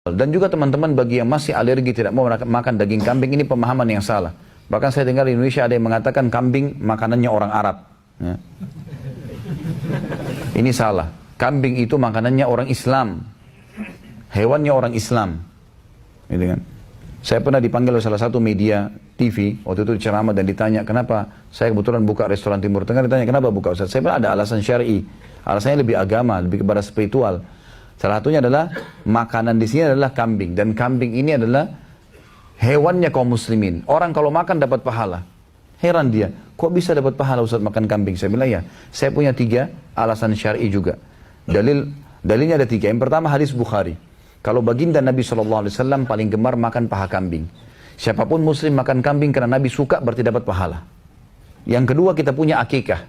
Dan juga teman-teman bagi yang masih alergi tidak mau makan daging kambing, ini pemahaman yang salah. Bahkan saya dengar di Indonesia ada yang mengatakan kambing makanannya orang Arab. Ya. Ini salah. Kambing itu makanannya orang Islam. Hewannya orang Islam. Gitu kan? Saya pernah dipanggil oleh salah satu media TV, waktu itu ceramah dan ditanya, kenapa saya kebetulan buka restoran Timur Tengah, ditanya kenapa buka Ustaz? Saya bilang ada alasan syar'i. Alasannya lebih agama, lebih kepada spiritual. Salah satunya adalah makanan di sini adalah kambing, dan kambing ini adalah hewannya kaum muslimin. Orang kalau makan dapat pahala. Heran dia, kok bisa dapat pahala Ustaz makan kambing? Saya bilang ya, saya punya 3 alasan syar'i juga. Dalilnya ada 3. Yang pertama hadis Bukhari. Kalau baginda Nabi SAW paling gemar makan paha kambing. Siapapun muslim makan kambing karena Nabi suka berarti dapat pahala. Yang kedua kita punya akikah.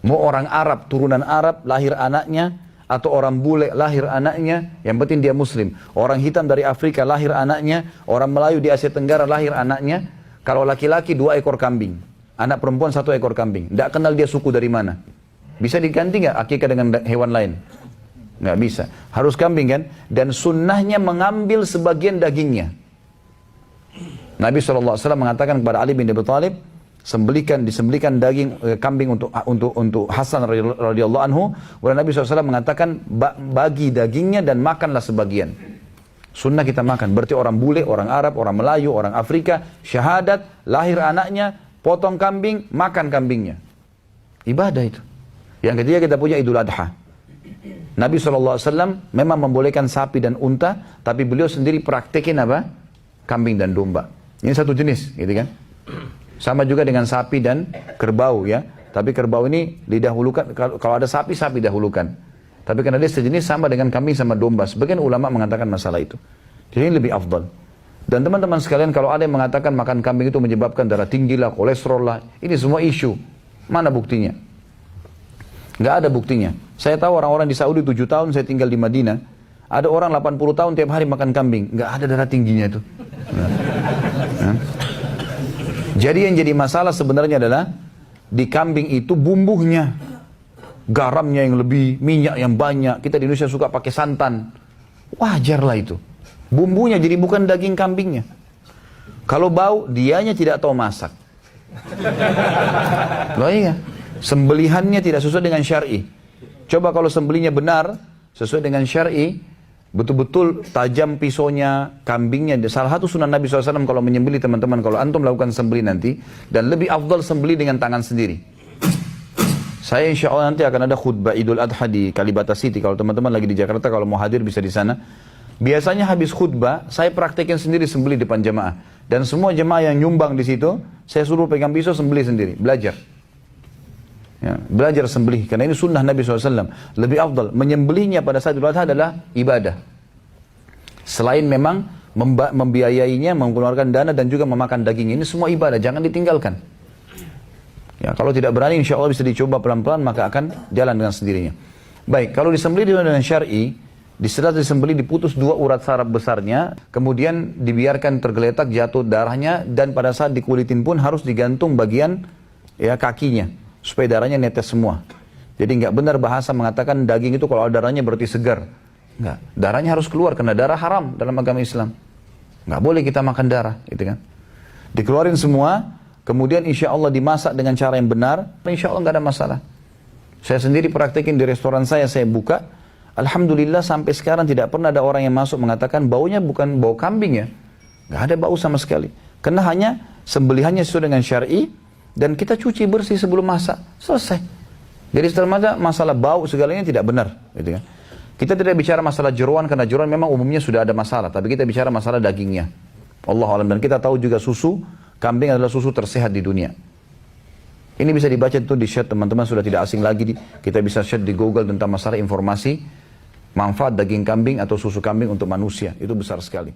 Mau orang Arab, turunan Arab, lahir anaknya, atau orang bule lahir anaknya, yang penting dia muslim. Orang hitam dari Afrika lahir anaknya, orang Melayu di Asia Tenggara lahir anaknya. Kalau laki-laki 2 ekor kambing, anak perempuan 1 ekor kambing. Tidak kenal dia suku dari mana. Bisa diganti nggak akikah dengan hewan lain? Nggak bisa. Harus kambing kan? Dan sunnahnya mengambil sebagian dagingnya. Nabi SAW mengatakan kepada Ali bin Abi Thalib, disembelikan daging kambing untuk Hasan radhiyallahu anhu. Dan Nabi SAW mengatakan bagi dagingnya dan makanlah sebagian. Sunnah kita makan. Berarti orang bule, orang Arab, orang Melayu, orang Afrika, syahadat, lahir anaknya, potong kambing, makan kambingnya. Ibadah itu. Yang ketiga kita punya Idul Adha. Nabi SAW memang membolehkan sapi dan unta, tapi beliau sendiri praktekin apa? Kambing dan domba. Ini satu jenis, gitu kan? Sama juga dengan sapi dan kerbau ya. Tapi kerbau ini didahulukan, kalau ada sapi, sapi dahulukan. Tapi karena dia sejenis sama dengan kambing sama domba. Sebagian ulama mengatakan masalah itu. Jadi ini lebih afdal. Dan teman-teman sekalian, kalau ada yang mengatakan makan kambing itu menyebabkan darah tinggi lah, kolesterol lah, ini semua isu. Mana buktinya? Nggak ada buktinya. Saya tahu orang-orang di Saudi 7 tahun saya tinggal di Madinah. Ada orang 80 tahun tiap hari makan kambing. Nggak ada darah tingginya itu. Jadi yang jadi masalah sebenarnya adalah di kambing itu bumbunya. Garamnya yang lebih, minyak yang banyak. Kita di Indonesia suka pakai santan. Wajarlah itu. Bumbunya jadi bukan daging kambingnya. Kalau bau, dianya tidak tahu masak. Loh iya. Sembelihannya tidak sesuai dengan syar'i. Coba kalau sembelihnya benar, sesuai dengan syar'i, betul-betul tajam pisaunya, kambingnya. Salah satu sunnah Nabi SAW kalau menyembelih teman-teman, kalau antum melakukan sembelih nanti, dan lebih afdal sembelih dengan tangan sendiri. Saya insya Allah nanti akan ada khutbah Idul Adha di Kalibata City. Kalau teman-teman lagi di Jakarta, kalau mau hadir bisa di sana. Biasanya habis khutbah, saya praktekin sendiri sembelih depan jemaah. Dan semua jemaah yang nyumbang di situ, saya suruh pegang pisau sembelih sendiri, belajar. Ya, belajar sembelih, karena ini sunnah Nabi SAW. Lebih afdal, menyembelihnya pada saat Idul Adha adalah ibadah. Selain memang membiayainya, mengeluarkan dana dan juga memakan daging, ini semua ibadah, jangan ditinggalkan. Ya, kalau tidak berani insya Allah bisa dicoba pelan-pelan, maka akan jalan dengan sendirinya. Baik, kalau disembelih dengan syar'i, setelah disembelih diputus 2 urat saraf besarnya, kemudian dibiarkan tergeletak jatuh darahnya, dan pada saat dikulitin pun harus digantung bagian ya kakinya, supaya darahnya netes semua. Jadi nggak benar bahasa mengatakan daging itu kalau ada darahnya berarti segar. Nggak, darahnya harus keluar karena darah haram dalam agama Islam. Nggak boleh kita makan darah, gitu kan? Dikeluarin semua, kemudian insya Allah dimasak dengan cara yang benar, insya Allah nggak ada masalah. Saya sendiri praktekin di restoran saya buka, alhamdulillah sampai sekarang tidak pernah ada orang yang masuk mengatakan baunya bukan bau kambing ya. Nggak ada bau sama sekali. Karena hanya sembelihannya sesuai dengan syar'i, dan kita cuci bersih sebelum masak, selesai. Jadi setelah masalah bau segalanya tidak benar, gitu kan? Kita tidak bicara masalah jeroan, karena jeroan memang umumnya sudah ada masalah, tapi kita bicara masalah dagingnya. Allah alam. Dan kita tahu juga susu kambing adalah susu tersehat di dunia. Ini bisa dibaca itu di chat, teman-teman sudah tidak asing lagi. Kita bisa chat di Google tentang masalah informasi manfaat daging kambing atau susu kambing untuk manusia, itu besar sekali.